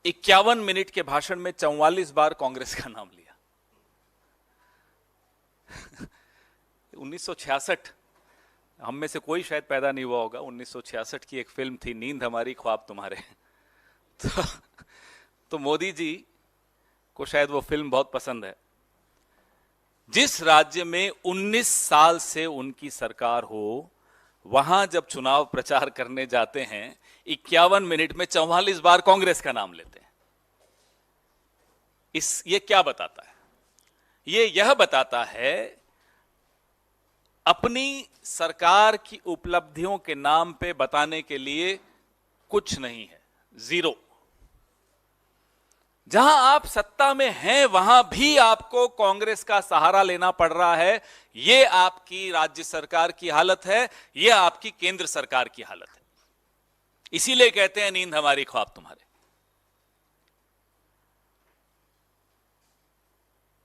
51 minute के भाषण में 44 बार कांग्रेस का नाम लिया। 1966, हम में से कोई शायद पैदा नहीं हुआ होगा। 1966 की एक फिल्म थी नींद हमारी ख्वाब तुम्हारे। तो मोदी जी को शायद वो फिल्म बहुत पसंद है। जिस राज्य में 19 साल से उनकी सरकार हो, वहां जब चुनाव प्रचार करने जाते हैं 51 मिनट में 44 बार कांग्रेस का नाम लेते हैं। ये क्या बताता है? यह बताता है अपनी सरकार की उपलब्धियों के नाम पे बताने के लिए कुछ नहीं है, जीरो। जहां आप सत्ता में हैं वहां भी आपको कांग्रेस का सहारा लेना पड़ रहा है। यह आपकी राज्य सरकार की हालत है, यह आपकी केंद्र सरकार की हालत है। इसीलिए कहते हैं नींद हमारी ख्वाब तुम्हारे।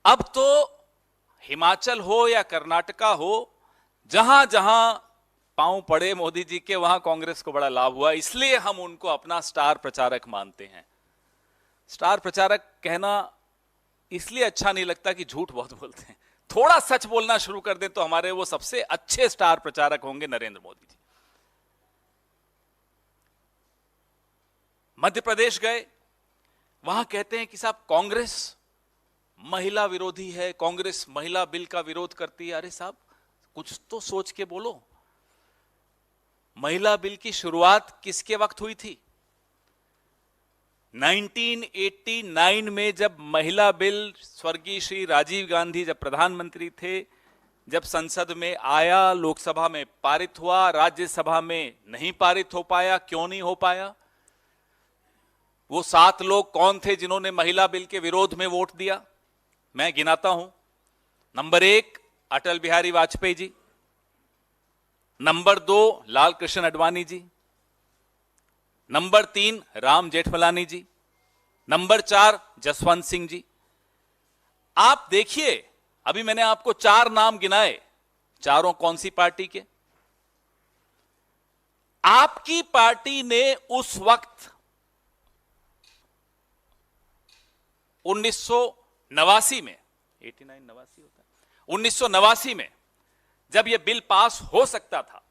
अब तो हिमाचल हो या कर्नाटका हो, जहां जहां पांव पड़े मोदी जी के, वहां कांग्रेस को बड़ा लाभ हुआ। इसलिए हम उनको अपना स्टार प्रचारक मानते हैं। स्टार प्रचारक कहना इसलिए अच्छा नहीं लगता कि झूठ बहुत बोलते हैं। थोड़ा सच बोलना शुरू कर दें तो हमारे वो सबसे अच्छे स्टार प्रचारक होंगे नरेंद्र मोदी जी। मध्य प्रदेश गए, वहां कहते हैं कि साहब कांग्रेस महिला विरोधी है, कांग्रेस महिला बिल का विरोध करती है। अरे साहब, कुछ तो सोच के बोलो। महिला बिल की शुरुआत किसके वक्त हुई थी? 1989 में, जब महिला बिल स्वर्गीय श्री राजीव गांधी जब प्रधानमंत्री थे, जब संसद में आया, लोकसभा में पारित हुआ, राज्यसभा में नहीं पारित हो पाया। क्यों नहीं हो पाया? वो 7 लोग कौन थे जिन्होंने महिला बिल के विरोध में वोट दिया? मैं गिनाता हूं। Number 1 Atal Bihari Vajpayee ji, number 2 Lal Krishna Advani ji, number 3 Ram Jethmalani जी, नंबर 4 जसवंत सिंह जी। आप देखिए, अभी मैंने आपको 4 नाम गिनाए, चारों कौन सी पार्टी के? आपकी पार्टी ने उस वक्त 1989 में, 89 होता है, 1989 में जब यह बिल पास हो सकता था,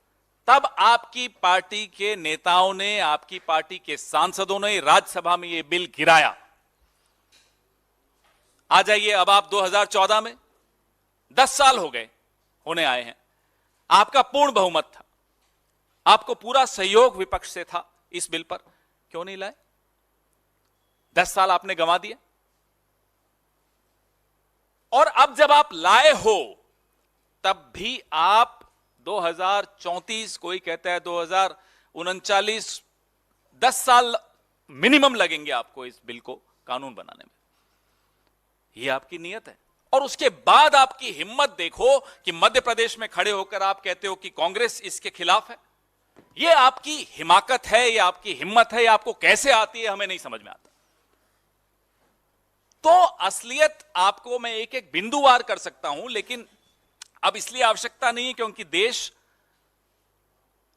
तब आपकी पार्टी के नेताओं ने, आपकी पार्टी के सांसदों ने राज्यसभा में यह बिल गिराया। आ जाइए अब आप 2014 में, 10 साल हो गए होने आए हैं, आपका पूर्ण बहुमत था, आपको पूरा सहयोग विपक्ष से था इस बिल पर। क्यों नहीं लाए? 10 साल आपने गंवा दिए। और अब जब आप लाए हो, तब भी आप 2034, कोई कहता है 2039, 10 साल मिनिमम लगेंगे आपको इस बिल को कानून बनाने में। यह आपकी नीयत है। और उसके बाद आपकी हिम्मत देखो कि मध्य प्रदेश में खड़े होकर आप कहते हो कि कांग्रेस इसके खिलाफ है। यह आपकी हिमाकत है, यह आपकी हिम्मत है। यह आपको कैसे आती है हमें नहीं समझ में आता। तो असलियत आपको मैं एक एक बिंदुवार कर सकता हूं, लेकिन अब इसलिए आवश्यकता नहीं है, क्योंकि देश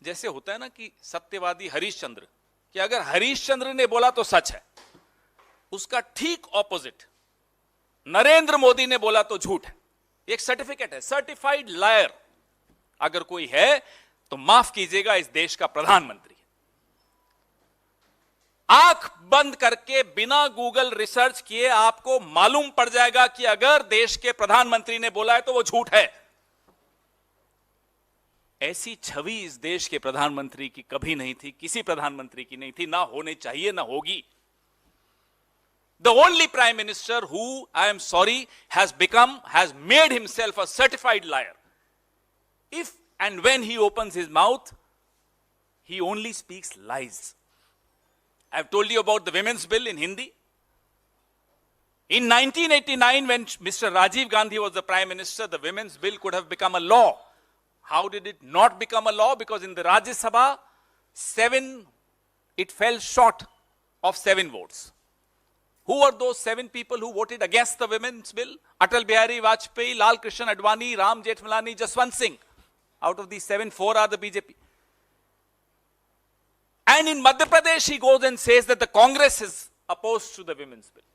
जैसे होता है ना कि सत्यवादी हरिश्चंद्र, कि अगर हरिश्चंद्र ने बोला तो सच है, उसका ठीक ऑपोजिट नरेंद्र मोदी ने बोला तो झूठ है। एक सर्टिफिकेट है, सर्टिफाइड लायर अगर कोई है तो माफ कीजिएगा, इस देश का प्रधानमंत्री है। आंख बंद करके बिना गूगल रिसर्च किए आपको मालूम पड़ जाएगा कि अगर देश के प्रधानमंत्री ने बोला है तो वो झूठ है। ऐसी छवि इस देश के प्रधानमंत्री की कभी नहीं थी, किसी प्रधानमंत्री की नहीं थी, ना होने चाहिए, ना होगी। The only prime minister who, I am sorry, has made himself a certified liar. If and when he opens his mouth, he only speaks lies. I've told you about the women's bill in Hindi. In 1989, when Mr. Rajiv Gandhi was the prime minister, the women's bill could have become a law. How did it not become a law? Because in the Rajya Sabha, it fell short of 7 votes. Who were those 7 people who voted against the women's bill? Atal Bihari Vajpayee, Lal Krishna Advani, Ram Jethmalani, Jaswant Singh. Out of these 7, 4 are the BJP. And in Madhya Pradesh, he goes and says that the Congress has opposed to the women's bill.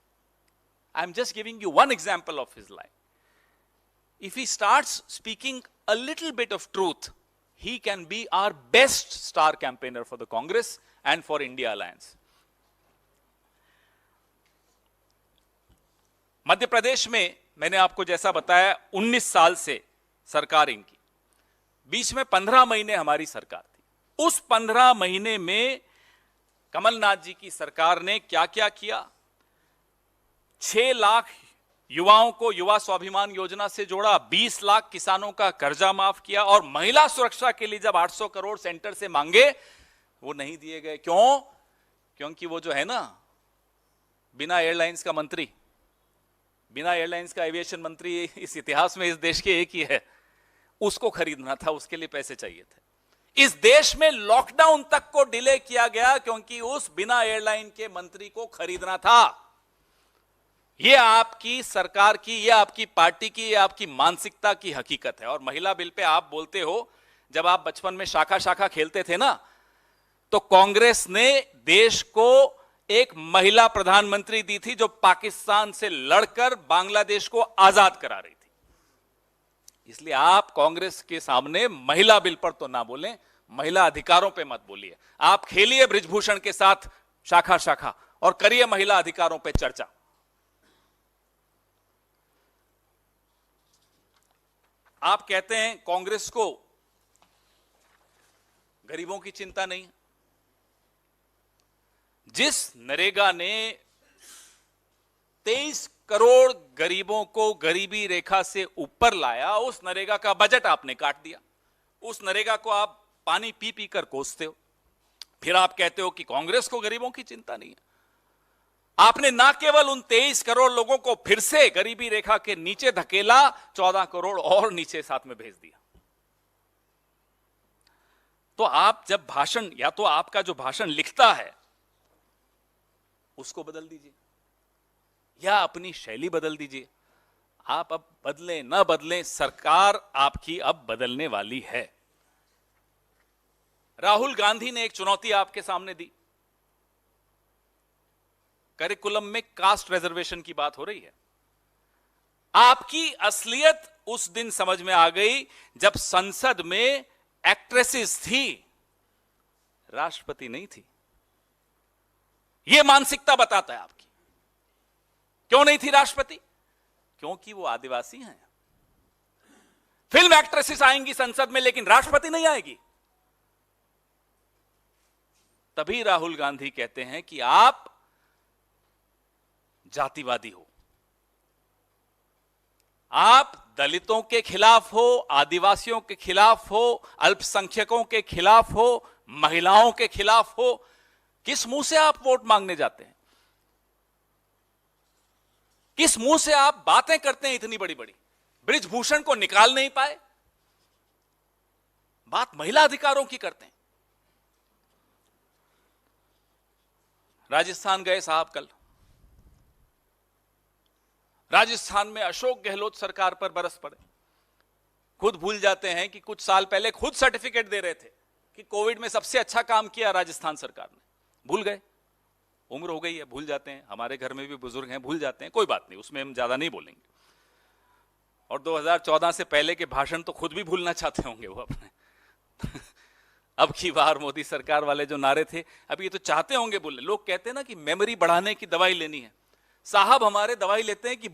I'm just giving you one example of his line. If he starts speaking a little bit of truth, he can be our best star campaigner for the Congress and for India Alliance. Madhya Pradesh में मैंने आपको जैसा बताया 19 साल से सरकार इनकी, बीच में 15 महीने हमारी सरकार थी। उस 15 महीने में कमलनाथ जी की सरकार ने क्या क्या किया? 6 लाख युवाओं को युवा स्वाभिमान योजना से जोड़ा, 20 लाख किसानों का कर्जा माफ किया, और महिला सुरक्षा के लिए जब 800 करोड़ सेंटर से मांगे वो नहीं दिए गए। क्यों? क्योंकि वो जो है ना, बिना एयरलाइंस का मंत्री, बिना एयरलाइंस का एविएशन मंत्री इस इतिहास में इस देश के एक ही है, उसको खरीदना था, उसके लिए पैसे चाहिए थे। इस देश में लॉकडाउन तक को डिले किया गया क्योंकि उस बिना एयरलाइन के मंत्री को खरीदना था। यह आपकी सरकार की, यह आपकी पार्टी की, यह आपकी मानसिकता की हकीकत है। और महिला बिल पे आप बोलते हो, जब आप बचपन में शाखा शाखा खेलते थे ना, तो कांग्रेस ने देश को एक महिला प्रधानमंत्री दी थी जो पाकिस्तान से लड़कर बांग्लादेश को आजाद करा रही थी। इसलिए आप कांग्रेस के सामने महिला बिल पर तो ना बोलें, महिला अधिकारों पे मत बोलिए। आप खेलिए बृजभूषण के साथ शाखा शाखा और करिए महिला अधिकारों पे चर्चा। आप कहते हैं कांग्रेस को गरीबों की चिंता नहीं। जिस नरेगा ने 23 करोड़ गरीबों को गरीबी रेखा से ऊपर लाया, उस नरेगा का बजट आपने काट दिया। उस नरेगा को आप पानी पी पी कर कोसते हो। फिर आप कहते हो कि कांग्रेस को गरीबों की चिंता नहीं है। आपने ना केवल उन 23 करोड़ लोगों को फिर से गरीबी रेखा के नीचे धकेला, 14 करोड़ और नीचे साथ में भेज दिया। तो आप जब भाषण, या तो आपका जो भाषण लिखता है उसको बदल दीजिए या अपनी शैली बदल दीजिए। आप अब बदलें न बदलें, सरकार आपकी अब बदलने वाली है। राहुल गांधी ने एक चुनौती आपके सामने दी। करिकुलम में कास्ट रिजर्वेशन की बात हो रही है। आपकी असलियत उस दिन समझ में आ गई जब संसद में एक्ट्रेसेस थी, राष्ट्रपति नहीं थी। यह मानसिकता बताता है आपकी। क्यों नहीं थी राष्ट्रपति? क्योंकि वो आदिवासी हैं। फिल्म एक्ट्रेसेस आएंगी संसद में, लेकिन राष्ट्रपति नहीं आएगी। तभी राहुल गांधी कहते हैं कि आप जातिवादी हो, आप दलितों के खिलाफ हो, आदिवासियों के खिलाफ हो, अल्पसंख्यकों के खिलाफ हो, महिलाओं के खिलाफ हो। किस मुंह से आप वोट मांगने जाते हैं? किस मुंह से आप बातें करते हैं इतनी बड़ी बड़ी? बृजभूषण को निकाल नहीं पाए, बात महिला अधिकारों की करते हैं। राजस्थान गए साहब कल। राजस्थान में अशोक गहलोत सरकार पर बरस पड़े। खुद भूल जाते हैं कि कुछ साल पहले खुद सर्टिफिकेट दे रहे थे कि कोविड में सबसे अच्छा काम किया राजस्थान सरकार ने। भूल गए, उम्र हो गई है, भूल जाते हैं। हमारे घर में भी बुजुर्ग हैं, भूल जाते हैं। कोई बात नहीं, उसमें हम ज्यादा नहीं बोलेंगे। और 2014 से पहले के भाषण तो खुद भी भूलना चाहते होंगे वो अपने। अब की बार मोदी सरकार वाले जो नारे थे, अब ये तो चाहते होंगे बोलने। लोग कहते हैं ना कि मेमोरी बढ़ाने की दवाई लेनी है। साहब हमारे दवाई लेते हैं कि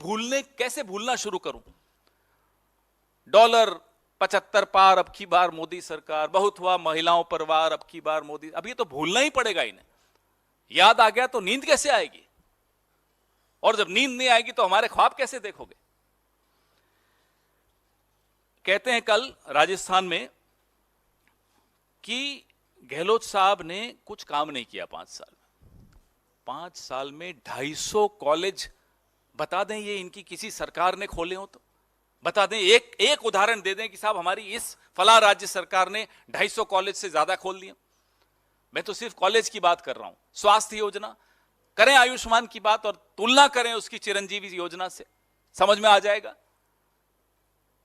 कैसे भूलना शुरू करूं। डॉलर 75 पार अब की बार मोदी सरकार, बहुत हुआ महिलाओं पर वार अब की बार मोदी। अब ये तो भूलना ही पड़ेगा इन्हें। याद आ गया तो नींद कैसे आएगी? और जब नींद नहीं आएगी तो हमारे ख्वाब कैसे देखोगे? कहते हैं कल राजस्थान में कि गहलोत साहब ने कुछ काम नहीं किया 5 साल में। 5 साल में 250 कॉलेज बता दें ये इनकी किसी सरकार ने खोले हो तो बता दें। एक उदाहरण दे दें कि साहब हमारी इस फला राज्य सरकार ने 250 कॉलेज से ज्यादा खोल दिए। मैं तो सिर्फ कॉलेज की बात कर रहा हूं। स्वास्थ्य योजना करें, आयुष्मान की बात, और तुलना करें उसकी चिरंजीवी योजना से, समझ में आ जाएगा।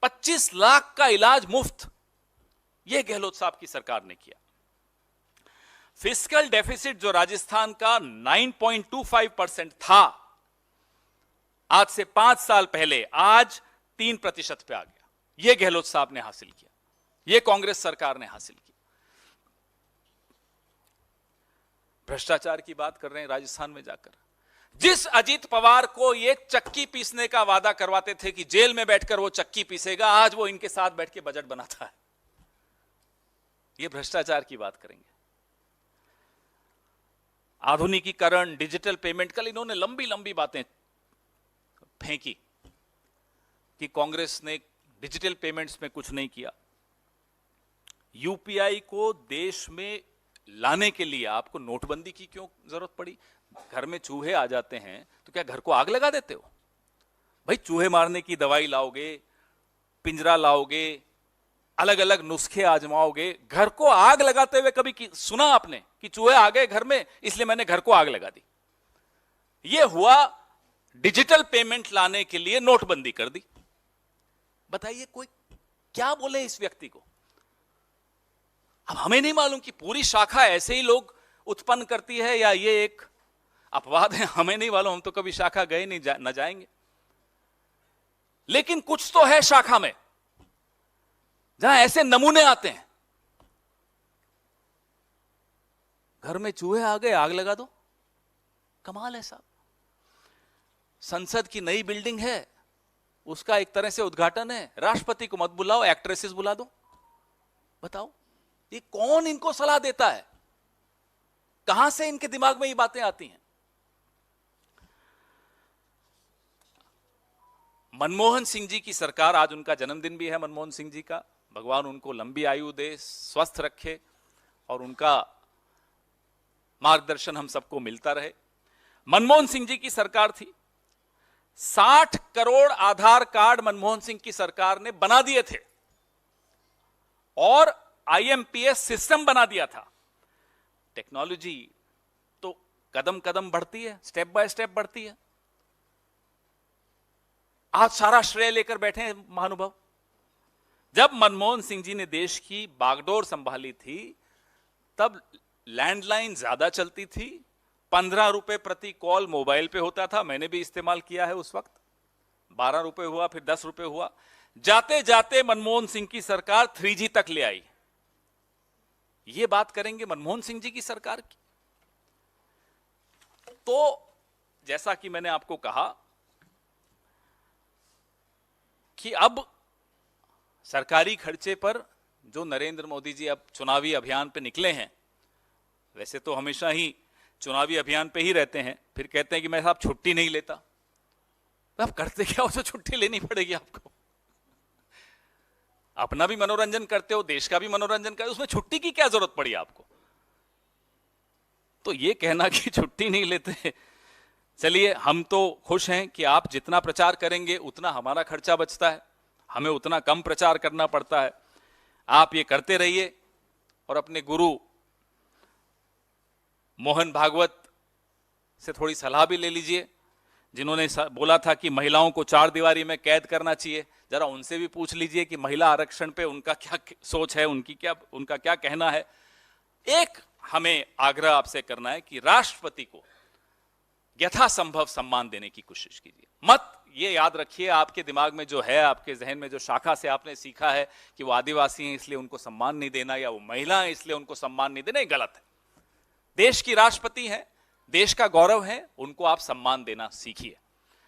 25 लाख का इलाज मुफ्त, यह गहलोत साहब की सरकार ने किया। फिस्कल डेफिसिट जो राजस्थान का 9.25% था आज से 5 साल पहले, आज 3% पे आ गया। यह गहलोत साहब ने हासिल किया, यह कांग्रेस सरकार ने हासिल किया। भ्रष्टाचार की बात कर रहे हैं राजस्थान में जाकर। जिस अजीत पवार को ये चक्की पीसने का वादा करवाते थे कि जेल में बैठकर वो चक्की पीसेगा, आज वो इनके साथ बैठ के बजट बनाता है। ये भ्रष्टाचार की बात करेंगे। आधुनिकीकरण, डिजिटल पेमेंट, कल इन्होंने लंबी लंबी बातें फेंकी कि कांग्रेस ने डिजिटल पेमेंट्स में कुछ नहीं किया। यूपीआई को देश में लाने के लिए आपको नोटबंदी की क्यों जरूरत पड़ी? घर में चूहे आ जाते हैं तो क्या घर को आग लगा देते हो? भाई चूहे मारने की दवाई लाओगे, पिंजरा लाओगे, अलग अलग नुस्खे आजमाओगे। घर को आग लगाते हुए कभी सुना आपने कि चूहे आ गए घर में इसलिए मैंने घर को आग लगा दी? यह हुआ डिजिटल पेमेंट लाने के लिए नोटबंदी कर दी। बताइए कोई क्या बोले इस व्यक्ति को? अब हमें नहीं मालूम कि पूरी शाखा ऐसे ही लोग उत्पन्न करती है या ये एक अपवाद है, हमें नहीं मालूम। हम तो कभी शाखा गए नहीं, न जाएंगे। लेकिन कुछ तो है शाखा में जहां ऐसे नमूने आते हैं। घर में चूहे आ गए, आग लगा दो। कमाल है साहब। संसद की नई बिल्डिंग है, उसका एक तरह से उद्घाटन है, राष्ट्रपति को मत बुलाओ, एक्ट्रेसेस बुला दो। बताओ ये कौन इनको सलाह देता है? कहां से इनके दिमाग में ये बातें आती हैं? मनमोहन सिंह जी की सरकार, आज उनका जन्मदिन भी है मनमोहन सिंह जी का, भगवान उनको लंबी आयु दे, स्वस्थ रखे और उनका मार्गदर्शन हम सबको मिलता रहे। मनमोहन सिंह जी की सरकार थी, 60 करोड़ आधार कार्ड मनमोहन सिंह की सरकार ने बना दिए थे और आईएमपीएस सिस्टम बना दिया था। टेक्नोलॉजी तो कदम कदम बढ़ती है, स्टेप बाय स्टेप बढ़ती है। आज सारा श्रेय लेकर बैठे हैं महानुभाव। जब मनमोहन सिंह जी ने देश की बागडोर संभाली थी तब लैंडलाइन ज्यादा चलती थी, 15 रुपए प्रति कॉल मोबाइल पे होता था। मैंने भी इस्तेमाल किया है उस वक्त। 12 रुपए हुआ, फिर 10 रुपए हुआ। जाते जाते मनमोहन सिंह की सरकार 3G तक ले आई। ये बात करेंगे मनमोहन सिंह जी की सरकार की। तो जैसा कि मैंने आपको कहा कि अब सरकारी खर्चे पर जो नरेंद्र मोदी जी अब चुनावी अभियान पे निकले हैं, वैसे तो हमेशा ही चुनावी अभियान पे ही रहते हैं, फिर कहते हैं कि मैं साहब छुट्टी नहीं लेता। आप करते क्या हो जो छुट्टी लेनी पड़ेगी आपको? अपना भी मनोरंजन करते हो, देश का भी मनोरंजन करते हो, उसमें छुट्टी की क्या जरूरत पड़ी आपको? तो ये कहना कि छुट्टी नहीं लेते, चलिए हम तो खुश हैं कि आप जितना प्रचार करेंगे उतना हमारा खर्चा बचता है, हमें उतना कम प्रचार करना पड़ता है। आप ये करते रहिए और अपने गुरु मोहन भागवत से थोड़ी सलाह भी ले लीजिए, जिन्होंने बोला था कि महिलाओं को 4 दीवारी में कैद करना चाहिए। जरा उनसे भी पूछ लीजिए कि महिला आरक्षण पे उनका क्या सोच है, उनका क्या कहना है। एक हमें आग्रह आपसे करना है कि राष्ट्रपति को यथासंभव सम्मान देने की कोशिश कीजिए। मत ये याद रखिए, आपके दिमाग में जो है, आपके जहन में जो शाखा से आपने सीखा है कि वो आदिवासी हैं इसलिए उनको सम्मान नहीं देना या वो महिला हैं इसलिए उनको सम्मान नहीं देना, ये गलत है। देश की राष्ट्रपति हैं, देश का गौरव है, उनको आप सम्मान देना सीखिए।